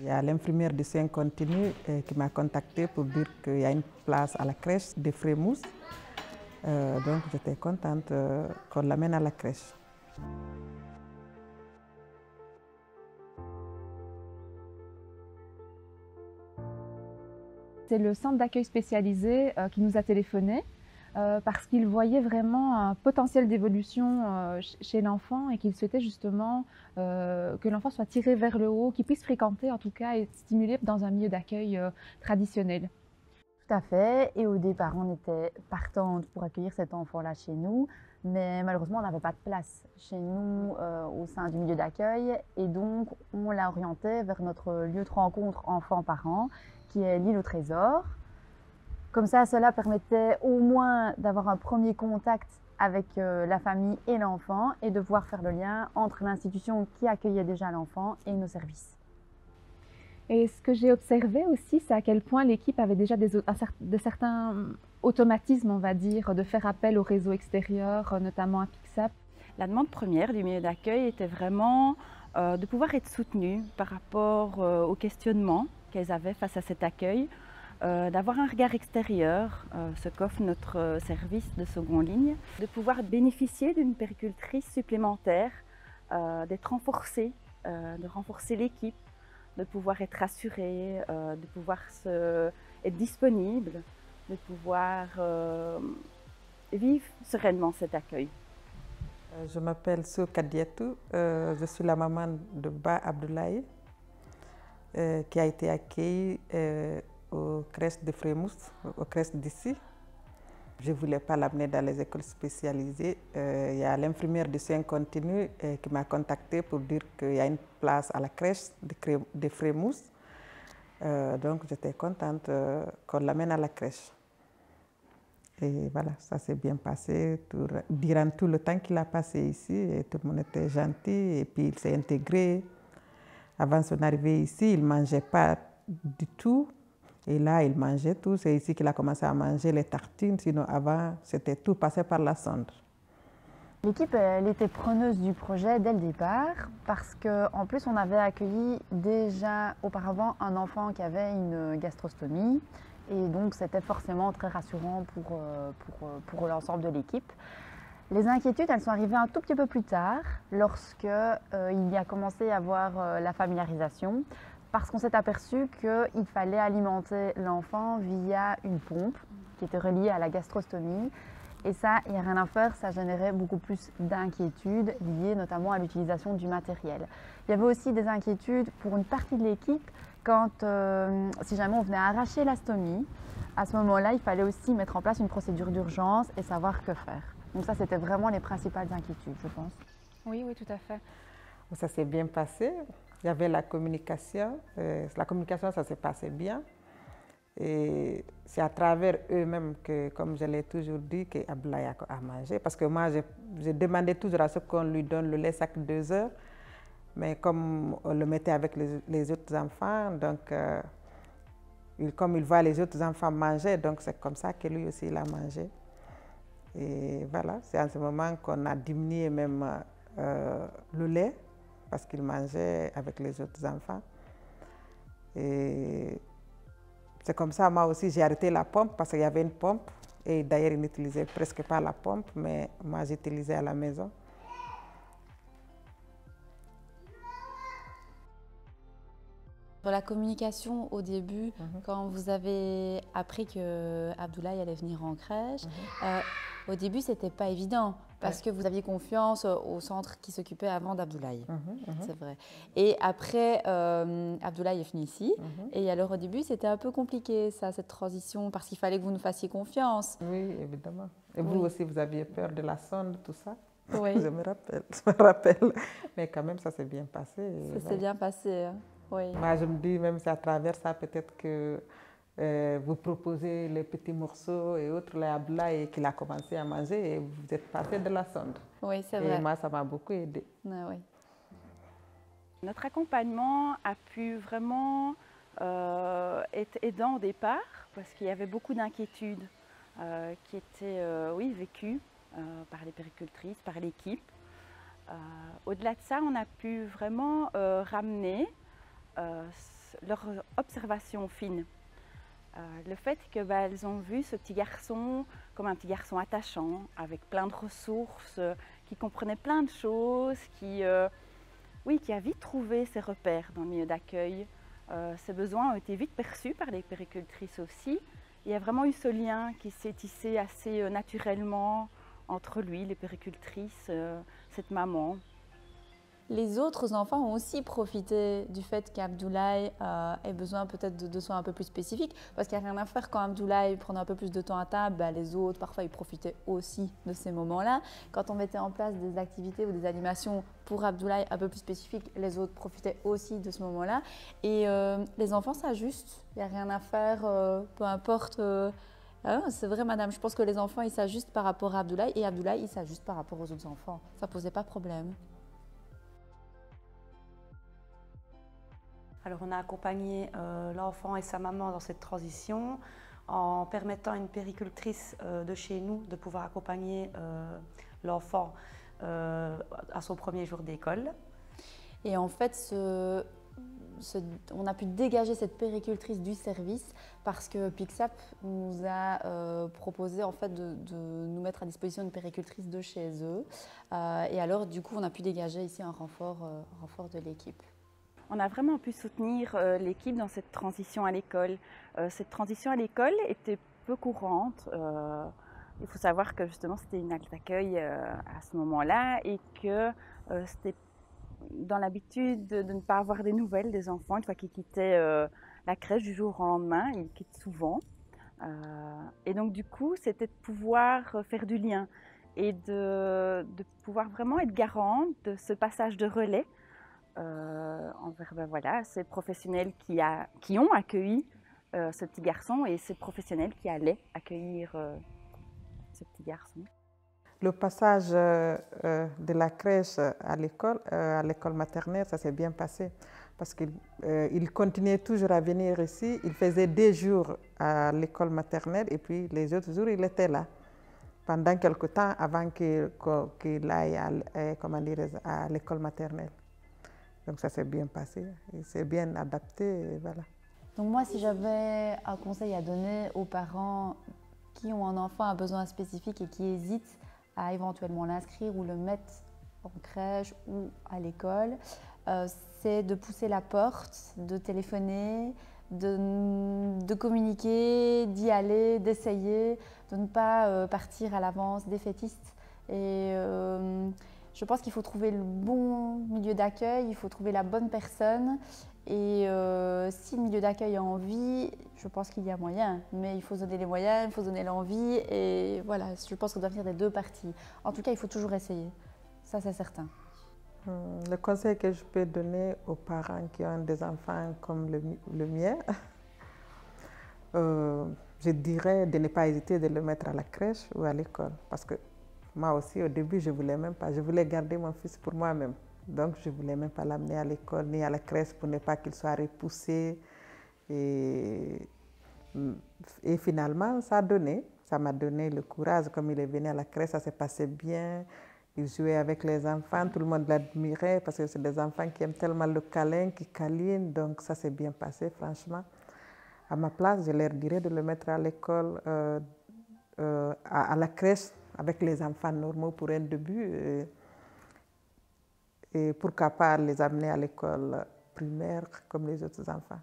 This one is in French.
Il y a l'infirmière du soin continu qui m'a contactée pour dire qu'il y a une place à la crèche de Frémousse. Donc j'étais contente qu'on l'amène à la crèche. C'est le centre d'accueil spécialisé qui nous a téléphoné parce qu'il voyait vraiment un potentiel d'évolution chez l'enfant et qu'il souhaitait justement que l'enfant soit tiré vers le haut, qu'il puisse fréquenter en tout cas et être stimulé dans un milieu d'accueil traditionnel. Tout à fait. Et au départ, on était partante pour accueillir cet enfant-là chez nous, mais malheureusement, on n'avait pas de place chez nous au sein du milieu d'accueil. Et donc, on l'a orienté vers notre lieu de rencontre enfants-parents, qui est l'île au Trésor. Comme ça, cela permettait au moins d'avoir un premier contact avec la famille et l'enfant et de pouvoir faire le lien entre l'institution qui accueillait déjà l'enfant et nos services. Et ce que j'ai observé aussi, c'est à quel point l'équipe avait déjà de certains automatismes, on va dire, de faire appel au réseau extérieur, notamment à Pixap. La demande première du milieu d'accueil était vraiment de pouvoir être soutenue par rapport au questionnement qu'elles avaient face à cet accueil, d'avoir un regard extérieur, ce qu'offre notre service de seconde ligne, de pouvoir bénéficier d'une puéricultrice supplémentaire, d'être renforcée, de renforcer l'équipe, de pouvoir être rassuré, de pouvoir être disponible, de pouvoir vivre sereinement cet accueil. Je m'appelle Sou Kadiatou, je suis la maman de Ba Abdoulaye, qui a été accueillie aux crèches de Frémousse, aux crèches d'ici. Je ne voulais pas l'amener dans les écoles spécialisées. Il y a l'infirmière du soin continu qui m'a contactée pour dire qu'il y a une place à la crèche de Frémousse. Donc j'étais contente qu'on l'amène à la crèche. Et voilà, ça s'est bien passé. Durant tout le temps qu'il a passé ici, et tout le monde était gentil et puis il s'est intégré. Avant son arrivée ici, il ne mangeait pas du tout. Et là, il mangeait tout. C'est ici qu'il a commencé à manger les tartines. Sinon, avant, c'était tout passé par la sonde. L'équipe, elle était preneuse du projet dès le départ parce qu'en plus, on avait accueilli déjà auparavant un enfant qui avait une gastrostomie. Et donc, c'était forcément très rassurant pour l'ensemble de l'équipe. Les inquiétudes, elles sont arrivées un tout petit peu plus tard, lorsque il y a commencé à avoir la familiarisation, parce qu'on s'est aperçu qu'il fallait alimenter l'enfant via une pompe qui était reliée à la gastrostomie. Et ça, il n'y a rien à faire, ça générait beaucoup plus d'inquiétudes liées notamment à l'utilisation du matériel. Il y avait aussi des inquiétudes pour une partie de l'équipe quand, si jamais on venait arracher la stomie, à ce moment-là, il fallait aussi mettre en place une procédure d'urgence et savoir que faire. Donc ça, c'était vraiment les principales inquiétudes, je pense. Oui, oui, tout à fait. Ça s'est bien passé. Il y avait la communication. La communication, ça s'est passé bien. Et c'est à travers eux-mêmes que, comme je l'ai toujours dit, qu'Abdoulaye a mangé. Parce que moi, je demandais toujours à ce qu'on lui donne le lait chaque 2 heures. Mais comme on le mettait avec les autres enfants, donc comme il voit les autres enfants manger, donc c'est comme ça que lui aussi il a mangé. Et voilà, c'est en ce moment qu'on a diminué même le lait parce qu'il mangeait avec les autres enfants. Et c'est comme ça, moi aussi, j'ai arrêté la pompe parce qu'il y avait une pompe. Et d'ailleurs, il n'utilisait presque pas la pompe, mais moi, j'utilisais à la maison. Pour la communication au début, quand vous avez appris que Abdoulaye allait venir en crèche, au début c'était pas évident parce que vous aviez confiance au centre qui s'occupait avant d'Abdoulaye, c'est vrai. Et après, Abdoulaye est venu ici et alors au début c'était un peu compliqué ça, cette transition, parce qu'il fallait que vous nous fassiez confiance. Oui, évidemment. Et vous aussi, vous aviez peur de la sonde, tout ça? Oui. Je me rappelle. Mais quand même, ça s'est bien passé. Ça s'est bien passé, hein. Oui. Moi, je me dis, même c'est à travers ça, peut-être que vous proposez les petits morceaux et autres, les ablas, et qu'il a commencé à manger et vous êtes passé de la sonde. Oui, c'est vrai. Et moi, ça m'a beaucoup aidé. Ah, oui. Notre accompagnement a pu vraiment être aidant au départ parce qu'il y avait beaucoup d'inquiétudes qui étaient vécues par les puéricultrices, par l'équipe. Au-delà de ça, on a pu vraiment ramener leur observation fine. Le fait qu'elles ont vu ce petit garçon comme un petit garçon attachant, avec plein de ressources, qui comprenait plein de choses, qui a vite trouvé ses repères dans le milieu d'accueil. Ses besoins ont été vite perçus par les puéricultrices aussi. Il y a vraiment eu ce lien qui s'est tissé assez naturellement entre lui, les puéricultrices, cette maman. Les autres enfants ont aussi profité du fait qu'Abdoulaye ait besoin peut-être de soins un peu plus spécifiques, parce qu'il n'y a rien à faire quand Abdoulaye prenait un peu plus de temps à table, les autres parfois ils profitaient aussi de ces moments-là. Quand on mettait en place des activités ou des animations pour Abdoulaye un peu plus spécifiques, les autres profitaient aussi de ce moment-là. Et les enfants s'ajustent, il n'y a rien à faire, peu importe. C'est vrai madame, je pense que les enfants ils s'ajustent par rapport à Abdoulaye et Abdoulaye il s'ajuste par rapport aux autres enfants. Ça ne posait pas de problème. Alors on a accompagné l'enfant et sa maman dans cette transition en permettant à une puéricultrice de chez nous de pouvoir accompagner l'enfant à son premier jour d'école. Et en fait, on a pu dégager cette puéricultrice du service parce que Pixap nous a proposé en fait de nous mettre à disposition une puéricultrice de chez eux. Et alors du coup, on a pu dégager ici un renfort de l'équipe. On a vraiment pu soutenir l'équipe dans cette transition à l'école. Cette transition à l'école était peu courante. Il faut savoir que justement c'était une halte d'accueil à ce moment-là et que c'était dans l'habitude de ne pas avoir des nouvelles des enfants une fois qu'ils quittaient la crèche du jour au lendemain. Ils quittent souvent. Et donc du coup, c'était de pouvoir faire du lien et de pouvoir vraiment être garante de ce passage de relais envers ces professionnels qui ont accueilli ce petit garçon et ces professionnels qui allaient accueillir ce petit garçon. Le passage de la crèche à l'école maternelle, ça s'est bien passé parce qu'il continuait toujours à venir ici. Il faisait des jours à l'école maternelle et puis les autres jours, il était là pendant quelque temps avant qu'il aille à l'école maternelle. Donc ça s'est bien passé, il s'est bien adapté, et voilà. Donc moi, si j'avais un conseil à donner aux parents qui ont un enfant à besoin spécifique et qui hésitent à éventuellement l'inscrire ou le mettre en crèche ou à l'école, c'est de pousser la porte, de téléphoner, de communiquer, d'y aller, d'essayer, de ne pas partir à l'avance défaitiste. Et je pense qu'il faut trouver le bon milieu d'accueil, il faut trouver la bonne personne. Et si le milieu d'accueil a envie, je pense qu'il y a moyen. Mais il faut se donner les moyens, il faut se donner l'envie. Et voilà, je pense que ça doit venir des deux parties. En tout cas, il faut toujours essayer. Ça, c'est certain. Le conseil que je peux donner aux parents qui ont des enfants comme le mien, je dirais de ne pas hésiter de le mettre à la crèche ou à l'école. Parce que moi aussi, au début, je ne voulais même pas. Je voulais garder mon fils pour moi-même. Donc, je ne voulais même pas l'amener à l'école ni à la crèche pour ne pas qu'il soit repoussé. Et finalement, ça m'a donné le courage. Comme il est venu à la crèche, ça s'est passé bien. Il jouait avec les enfants, tout le monde l'admirait parce que c'est des enfants qui aiment tellement le câlin, qui câlinent. Donc, ça s'est bien passé, franchement. À ma place, je leur dirais de le mettre à l'école, à la crèche, avec les enfants normaux pour un début. Et pourquoi pas les amener à l'école primaire comme les autres enfants.